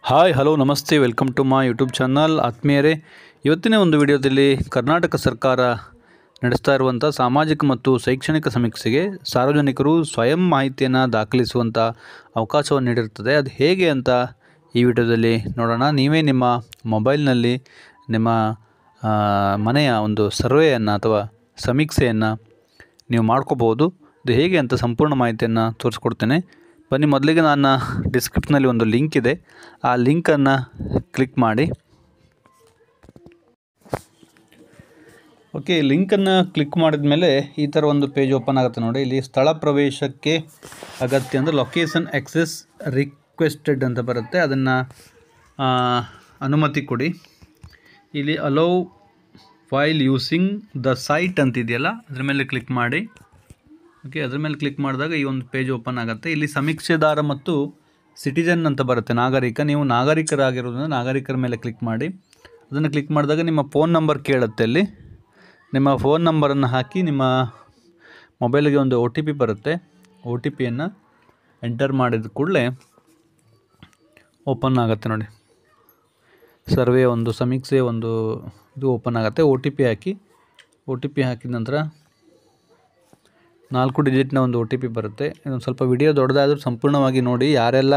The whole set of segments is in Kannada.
Hi hello namaste welcome to my YouTube channel ಆತ್ಮೀಯರೇ. ಇವತ್ತಿನ ಒಂದು ವಿಡಿಯೋದಲ್ಲಿ ಕರ್ನಾಟಕ ಸರ್ಕಾರ ನಡೆಸ್ತಾ ಇರುವಂಥ ಸಾಮಾಜಿಕ ಮತ್ತು ಶೈಕ್ಷಣಿಕ ಸಮೀಕ್ಷೆಗೆ ಸಾರ್ವಜನಿಕರು ಸ್ವಯಂ ಮಾಹಿತಿಯನ್ನು ದಾಖಲಿಸುವಂಥ ಅವಕಾಶವನ್ನು ನೀಡಿರುತ್ತದೆ. ಅದು ಹೇಗೆ ಅಂತ ಈ ವಿಡಿಯೋದಲ್ಲಿ ನೋಡೋಣ. ನೀವೇ ನಿಮ್ಮ ಮೊಬೈಲ್ನಲ್ಲಿ ನಿಮ್ಮ ಮನೆಯ ಒಂದು ಸರ್ವೆಯನ್ನು ಅಥವಾ ಸಮೀಕ್ಷೆಯನ್ನು ನೀವು ಮಾಡ್ಕೋಬೋದು. ಇದು ಹೇಗೆ ಅಂತ ಸಂಪೂರ್ಣ ಮಾಹಿತಿಯನ್ನು ತೋರಿಸ್ಕೊಡ್ತೇನೆ. ಬನ್ನಿ, ಮೊದಲಿಗೆ ನನ್ನ ಡಿಸ್ಕ್ರಿಪ್ಷನಲ್ಲಿ ಒಂದು ಲಿಂಕ್ ಇದೆ, ಆ ಲಿಂಕನ್ನು ಕ್ಲಿಕ್ ಮಾಡಿ. ಓಕೆ, ಲಿಂಕನ್ನು ಕ್ಲಿಕ್ ಮಾಡಿದ ಮೇಲೆ ಈ ಥರ ಒಂದು ಪೇಜ್ ಓಪನ್ ಆಗುತ್ತೆ ನೋಡಿ. ಇಲ್ಲಿ ಸ್ಥಳ ಪ್ರವೇಶಕ್ಕೆ ಅಗತ್ಯ ಅಂದರೆ ಲೊಕೇಶನ್ ಆಕ್ಸೆಸ್ ರಿಕ್ವೆಸ್ಟೆಡ್ ಅಂತ ಬರುತ್ತೆ, ಅದನ್ನು ಅನುಮತಿ ಕೊಡಿ. ಇಲ್ಲಿ allow while using the site ಅಂತಿದೆಯಲ್ಲ, ಅದ್ರ ಮೇಲೆ ಕ್ಲಿಕ್ ಮಾಡಿ. ಓಕೆ, ಅದ್ರ ಮೇಲೆ ಕ್ಲಿಕ್ ಮಾಡಿದಾಗ ಈ ಒಂದು ಪೇಜ್ ಓಪನ್ ಆಗುತ್ತೆ. ಇಲ್ಲಿ ಸಮೀಕ್ಷೆದಾರ ಮತ್ತು ಸಿಟಿಜನ್ ಅಂತ ಬರುತ್ತೆ, ನಾಗರಿಕ. ನೀವು ನಾಗರಿಕರಾಗಿರೋದ್ರಿಂದ ನಾಗರಿಕರ ಮೇಲೆ ಕ್ಲಿಕ್ ಮಾಡಿ. ಅದನ್ನು ಕ್ಲಿಕ್ ಮಾಡಿದಾಗ ನಿಮ್ಮ ಫೋನ್ ನಂಬರ್ ಕೇಳುತ್ತೆ. ಅಲ್ಲಿ ನಿಮ್ಮ ಫೋನ್ ನಂಬರನ್ನು ಹಾಕಿ ನಿಮ್ಮ ಮೊಬೈಲಿಗೆ ಒಂದು OTP ಬರುತ್ತೆ. OTPಯನ್ನು ಎಂಟರ್ ಮಾಡಿದ ಕೂಡಲೇ ಓಪನ್ ಆಗುತ್ತೆ ನೋಡಿ. ಸರ್ವೆ ಒಂದು ಸಮೀಕ್ಷೆ ಒಂದು ಇದು ಓಪನ್ ಆಗುತ್ತೆ. OTP ಹಾಕಿದ ನಂತರ 4 ಡಿಜಿಟ್ನ ಒಂದು OTP ಬರುತ್ತೆ. ಇದೊಂದು ಸ್ವಲ್ಪ ವಿಡಿಯೋ ದೊಡ್ಡದಾದರೂ ಸಂಪೂರ್ಣವಾಗಿ ನೋಡಿ. ಯಾರೆಲ್ಲ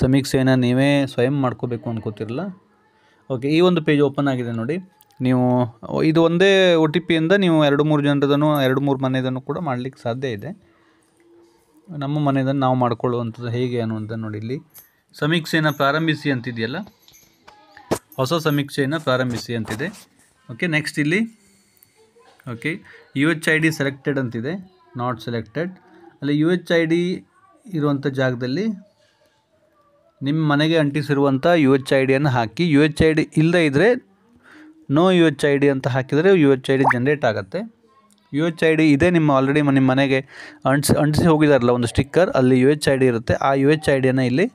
ಸಮೀಕ್ಷೆಯನ್ನು ನೀವೇ ಸ್ವಯಂ ಮಾಡ್ಕೋಬೇಕು ಅನ್ಕೋತಿರಲ್ಲ. ಓಕೆ, ಈ ಒಂದು ಪೇಜ್ ಓಪನ್ ಆಗಿದೆ ನೋಡಿ. ನೀವು ಇದು ಒಂದೇ OTPಯಿಂದ ನೀವು 2-3 ಜನರದನ್ನು 2-3 ಮನೆಯದನ್ನು ಕೂಡ ಮಾಡಲಿಕ್ಕೆ ಸಾಧ್ಯ ಇದೆ. ನಮ್ಮ ಮನೆಯದನ್ನು ನಾವು ಮಾಡ್ಕೊಳ್ಳುವಂಥದ್ದು ಹೇಗೆ ಅನ್ನುವಂಥದ್ದು ನೋಡಿ. ಇಲ್ಲಿ ಸಮೀಕ್ಷೆಯನ್ನು ಪ್ರಾರಂಭಿಸಿ ಅಂತಿದೆಯಲ್ಲ, ಹೊಸ ಸಮೀಕ್ಷೆಯನ್ನು ಪ್ರಾರಂಭಿಸಿ ಅಂತಿದೆ. ಓಕೆ, ನೆಕ್ಸ್ಟ್ ಇಲ್ಲಿ ಓಕೆ UHID ಸೆಲೆಕ್ಟೆಡ್ ಅಂತಿದೆ, ನಾಟ್ ಸೆಲೆಕ್ಟೆಡ್. ಅಲ್ಲಿ UHID ಇರುವಂಥ ಜಾಗದಲ್ಲಿ ನಿಮ್ಮ ಮನೆಗೆ ಅಂಟಿಸಿರುವಂಥ UHIDಯನ್ನು ಹಾಕಿ. UHID ಇಲ್ಲದೇ ಇದ್ದರೆ ನೋ UHID ಅಂತ ಹಾಕಿದರೆ UHID ಜನ್ರೇಟ್ ಆಗುತ್ತೆ. UHID ಇದೆ ನಿಮ್ಮ ಆಲ್ರೆಡಿ ನಿಮ್ಮ ಮನೆಗೆ ಅಂಟಿಸಿ ಹೋಗಿದಾರಲ್ಲ ಒಂದು ಸ್ಟಿಕ್ಕರ್, ಅಲ್ಲಿ UHID ಇರುತ್ತೆ. ಆ UHIDಯನ್ನು ಇಲ್ಲಿ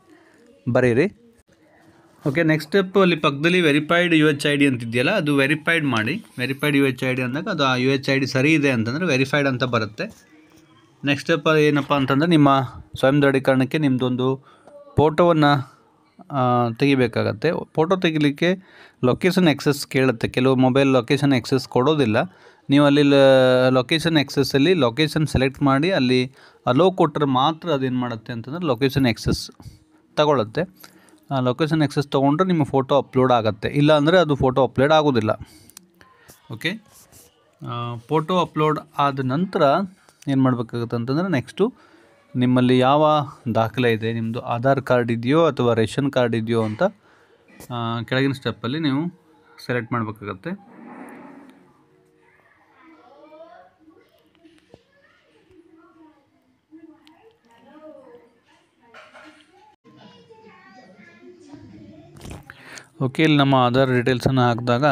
ಬರೀರಿ. ಓಕೆ, ನೆಕ್ಸ್ಟ್ ಸ್ಟೆಪ್ ಅಲ್ಲಿ ಪಕ್ಕದಲ್ಲಿ ವೆರಿಫೈಡ್ UHID ಅಂತಿದೆಯಲ್ಲ, ಅದು ವೆರಿಫೈಡ್ ಮಾಡಿ. ವೆರಿಫೈಡ್ UHID ಅಂದಾಗ ಅದು ಆ UHID ಸರಿ ಇದೆ ಅಂತಂದರೆ ವೆರಿಫೈಡ್ ಅಂತ ಬರುತ್ತೆ. ನೆಕ್ಸ್ಟ್ ಸ್ಟೆಪ್ ಏನಪ್ಪ ಅಂತಂದರೆ ನಿಮ್ಮ ಸ್ವಯಂ ದೃಢೀಕರಣಕ್ಕೆ ನಿಮ್ಮದೊಂದು ಫೋಟೋವನ್ನು ತೆಗಿಬೇಕಾಗತ್ತೆ. ಫೋಟೋ ತೆಗಿಲಿಕ್ಕೆ ಲೊಕೇಶನ್ ಆಕ್ಸೆಸ್ ಕೇಳುತ್ತೆ. ಕೆಲವು ಮೊಬೈಲ್ ಲೊಕೇಶನ್ ಆಕ್ಸೆಸ್ ಕೊಡೋದಿಲ್ಲ. ನೀವು ಅಲ್ಲಿ ಲೊಕೇಶನ್ ಆಕ್ಸೆಸ್ಸಲ್ಲಿ ಲೊಕೇಶನ್ ಸೆಲೆಕ್ಟ್ ಮಾಡಿ ಅಲ್ಲಿ ಅಲೋ ಕೊಟ್ಟರೆ ಮಾತ್ರ ಅದೇನು ಮಾಡುತ್ತೆ ಅಂತಂದರೆ ಲೊಕೇಶನ್ ಆಕ್ಸೆಸ್ ತಗೊಳ್ಳುತ್ತೆ. ಲೊಕೇಶನ್ ಆಕ್ಸೆಸ್ ತೊಗೊಂಡ್ರೆ ನಿಮ್ಮ ಫೋಟೋ ಅಪ್ಲೋಡ್ ಆಗುತ್ತೆ, ಇಲ್ಲ ಅಂದರೆ ಅದು ಫೋಟೋ ಅಪ್ಲೋಡ್ ಆಗೋದಿಲ್ಲ. ಓಕೆ, ಫೋಟೋ ಅಪ್ಲೋಡ್ ಆದ ನಂತರ ಏನು ಮಾಡಬೇಕಾಗುತ್ತೆ ಅಂತಂದರೆ ನೆಕ್ಸ್ಟು ನಿಮ್ಮಲ್ಲಿ ಯಾವ ದಾಖಲೆ ಇದೆ, ನಿಮ್ಮದು ಆಧಾರ್ ಕಾರ್ಡ್ ಇದೆಯೋ ಅಥವಾ ರೇಷನ್ ಕಾರ್ಡ್ ಇದೆಯೋ ಅಂತ ಕೆಳಗಿನ ಸ್ಟೆಪ್ಪಲ್ಲಿ ನೀವು ಸೆಲೆಕ್ಟ್ ಮಾಡಬೇಕಾಗತ್ತೆ. ಓಕೆ, ಇಲ್ಲಿ ನಮ್ಮ ಆಧಾರ್ ಡೀಟೇಲ್ಸನ್ನು ಹಾಕಿದಾಗ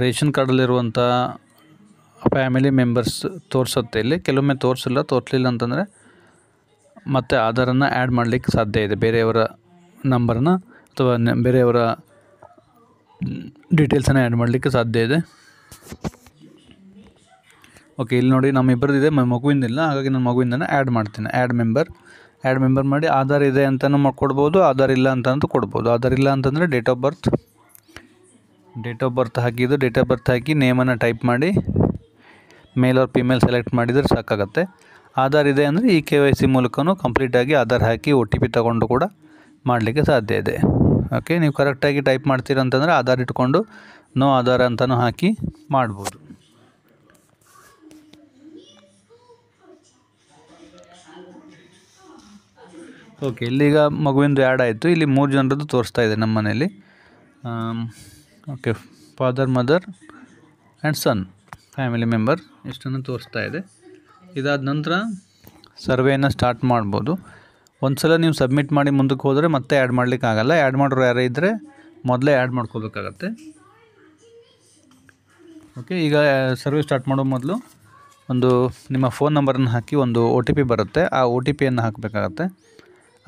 ರೇಷನ್ ಕಾರ್ಡಲ್ಲಿರುವಂಥ ಫ್ಯಾಮಿಲಿ ಮೆಂಬರ್ಸ್ ತೋರಿಸುತ್ತೆ. ಇಲ್ಲಿ ಕೆಲವೊಮ್ಮೆ ತೋರಿಸಲಿಲ್ಲ ಅಂತಂದರೆ ಮತ್ತೆ ಆಧಾರನ್ನು ಆ್ಯಡ್ ಮಾಡಲಿಕ್ಕೆ ಸಾಧ್ಯ ಇದೆ. ಬೇರೆಯವರ ನಂಬರನ್ನು ಅಥವಾ ಬೇರೆಯವರ ಡೀಟೇಲ್ಸನ್ನು ಆ್ಯಡ್ ಮಾಡಲಿಕ್ಕೆ ಸಾಧ್ಯ ಇದೆ. ಓಕೆ, ಇಲ್ಲಿ ನೋಡಿ ನಮ್ಮಿಬ್ಬರದಿದೆ, ಮಗುವಿಂದಿಲ್ಲ. ಹಾಗಾಗಿ ನಾನು ಮಗುವಿಂದನೇ ಆ್ಯಡ್ ಮಾಡ್ತೀನಿ. ಆ್ಯಡ್ ಮೆಂಬರ್ ಮಾಡಿ. ಆಧಾರ್ ಇದೆ ಅಂತಲೂ ಕೊಡ್ಬೋದು, ಆಧಾರ್ ಇಲ್ಲ ಅಂತಂದು ಕೊಡ್ಬೋದು. ಆಧಾರ್ ಇಲ್ಲ ಅಂತಂದರೆ ಡೇಟ್ ಆಫ್ ಬರ್ತ್ ಹಾಕಿದ್ದು ಡೇಟ್ ಆಫ್ ಬರ್ತ್ ಹಾಕಿ ನೇಮನ್ನು ಟೈಪ್ ಮಾಡಿ ಮೇಲ್ ಆರ್ ಫಿಮೇಲ್ ಸೆಲೆಕ್ಟ್ ಮಾಡಿದರೆ ಸಾಕಾಗತ್ತೆ. ಆಧಾರ್ ಇದೆ ಅಂದರೆ ಈ KYC ಮೂಲಕನೂ ಕಂಪ್ಲೀಟಾಗಿ ಆಧಾರ್ ಹಾಕಿ OTP ತೊಗೊಂಡು ಕೂಡ ಮಾಡಲಿಕ್ಕೆ ಸಾಧ್ಯ ಇದೆ. ಓಕೆ, ನೀವು ಕರೆಕ್ಟಾಗಿ ಟೈಪ್ ಮಾಡ್ತೀರಂತಂದರೆ ಆಧಾರ್ ಇಟ್ಕೊಂಡು ನೋ ಆಧಾರ್ ಅಂತಲೂ ಹಾಕಿ ಮಾಡ್ಬೋದು. ಓಕೆ, ಇಲ್ಲೀಗ ಮಗುವಿಂದು ಆ್ಯಡ್ ಆಯಿತು. ಇಲ್ಲಿ 3 ಜನರದ್ದು ತೋರಿಸ್ತಾ ಇದೆ ನಮ್ಮ ಮನೆಯಲ್ಲಿ. Okay, father, mother and son, family member ಇಷ್ಟನ್ನು ತೋರಿಸ್ತಾ ಇದೆ. ಇದಾದ ನಂತರ ಸರ್ವೆಯನ್ನು ಸ್ಟಾರ್ಟ್ ಮಾಡ್ಬೋದು. ಒಂದು ಸಲ ನೀವು ಸಬ್ಮಿಟ್ ಮಾಡಿ ಮುಂದಕ್ಕೆ ಹೋದರೆ ಮತ್ತೆ ಆ್ಯಡ್ ಮಾಡಲಿಕ್ಕೆ ಆಗಲ್ಲ. ಆ್ಯಡ್ ಮಾಡೋರು ಯಾರೇ ಇದ್ದರೆ ಮೊದಲೇ ಆ್ಯಡ್ ಮಾಡ್ಕೋಬೇಕಾಗತ್ತೆ. ಓಕೆ, ಈಗ ಸರ್ವೆ ಸ್ಟಾರ್ಟ್ ಮಾಡೋ ಮೊದಲು ಒಂದು ನಿಮ್ಮ ಫೋನ್ ನಂಬರನ್ನು ಹಾಕಿ ಒಂದು OTP ಬರುತ್ತೆ, ಆ OTPಯನ್ನು ಹಾಕಬೇಕಾಗತ್ತೆ.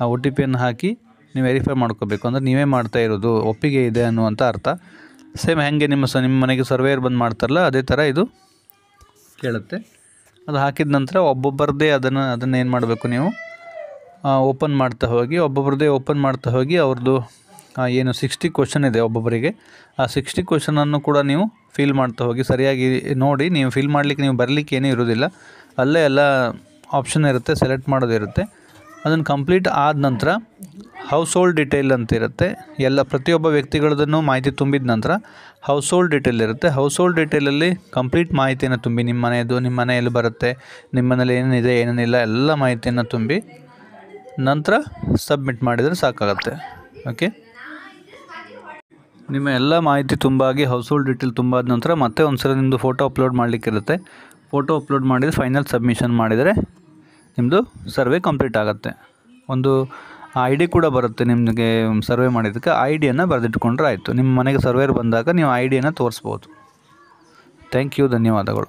ಆ OTPಯನ್ನು ಹಾಕಿ ನೀವು ವೆರಿಫೈ ಮಾಡ್ಕೋಬೇಕು. ಅಂದರೆ ನೀವೇ ಮಾಡ್ತಾ ಇರೋದು ಒಪ್ಪಿಗೆ ಇದೆ ಅನ್ನುವಂಥ ಅರ್ಥ. ಸೇಮ್ ಹೇಗೆ ನಿಮ್ಮ ಮನೆಗೆ ಸರ್ವೇಯರ್ ಬಂದು ಮಾಡ್ತಾರಲ್ಲ ಅದೇ ಥರ ಇದು ಕೇಳುತ್ತೆ. ಅದು ಹಾಕಿದ ನಂತರ ಒಬ್ಬೊಬ್ಬರದೇ ಅದನ್ನು ಏನು ಮಾಡಬೇಕು, ನೀವು ಓಪನ್ ಮಾಡ್ತಾ ಹೋಗಿ ಒಬ್ಬೊಬ್ರದ್ದೇ ಓಪನ್ ಮಾಡ್ತಾ ಹೋಗಿ ಅವ್ರದ್ದು ಏನು 60 ಕ್ವಶನ್ ಇದೆ ಒಬ್ಬೊಬ್ಬರಿಗೆ, ಆ 60 ಕ್ವಶನನ್ನು ಕೂಡ ನೀವು ಫಿಲ್ ಮಾಡ್ತಾ ಹೋಗಿ ಸರಿಯಾಗಿ ನೋಡಿ. ನೀವು ಫಿಲ್ ಮಾಡಲಿಕ್ಕೆ ನೀವು ಬರಲಿಕ್ಕೆ ಏನೂ ಇರೋದಿಲ್ಲ, ಅಲ್ಲೇ ಎಲ್ಲ ಆಪ್ಷನ್ ಇರುತ್ತೆ, ಸೆಲೆಕ್ಟ್ ಮಾಡೋದಿರುತ್ತೆ. ಅದನ್ನು ಕಂಪ್ಲೀಟ್ ಆದ ನಂತರ ಹೌಸ್ ಹೋಲ್ಡ್ ಡೀಟೇಲ್ ಅಂತ ಇರುತ್ತೆ. ಎಲ್ಲ ಪ್ರತಿಯೊಬ್ಬ ವ್ಯಕ್ತಿಗಳದನ್ನು ಮಾಹಿತಿ ತುಂಬಿದ ನಂತರ ಹೌಸ್ ಹೋಲ್ಡ್ ಡೀಟೇಲ್ ಇರುತ್ತೆ. ಹೌಸ್ ಹೋಲ್ಡ್ ಡೀಟೇಲಲ್ಲಿ ಕಂಪ್ಲೀಟ್ ಮಾಹಿತಿಯನ್ನು ತುಂಬಿ, ನಿಮ್ಮ ಮನೆಯದು, ನಿಮ್ಮ ಮನೆ ಎಲ್ಲಿ ಬರುತ್ತೆ, ನಿಮ್ಮ ಮನೇಲಿ ಏನೇನಿದೆ ಏನೇನಿಲ್ಲ ಎಲ್ಲ ಮಾಹಿತಿಯನ್ನು ತುಂಬಿ ನಂತರ ಸಬ್ಮಿಟ್ ಮಾಡಿದರೆ ಸಾಕಾಗುತ್ತೆ. ಓಕೆ, ನಿಮ್ಮ ಎಲ್ಲ ಮಾಹಿತಿ ತುಂಬಾಗಿ ಹೌಸ್ ಹೋಲ್ಡ್ ಡೀಟೇಲ್ ತುಂಬಾದ ನಂತರ ಮತ್ತೆ ಒಂದು ಸಲ ನಿಮ್ಮದು ಫೋಟೋ ಅಪ್ಲೋಡ್ ಮಾಡಲಿಕ್ಕಿರುತ್ತೆ. ಫೋಟೋ ಅಪ್ಲೋಡ್ ಮಾಡಿದರೆ ಫೈನಲ್ ಸಬ್ಮಿಷನ್ ಮಾಡಿದರೆ ನಿಮ್ಮದು ಸರ್ವೆ ಕಂಪ್ಲೀಟ್ ಆಗುತ್ತೆ. ಒಂದು ID ಕೂಡ ಬರುತ್ತೆ ನಿಮಗೆ, ಸರ್ವೆ ಮಾಡಿದ್ದಕ್ಕೆ IDಯನ್ನು ಬರೆದಿಟ್ಕೊಂಡ್ರೆ ಆಯಿತು. ನಿಮ್ಮ ಮನೆಗೆ ಸರ್ವೇರ್ ಬಂದಾಗ ನೀವು IDಯನ್ನು ತೋರಿಸ್ಬೋದು. ಥ್ಯಾಂಕ್ ಯು, ಧನ್ಯವಾದಗಳು.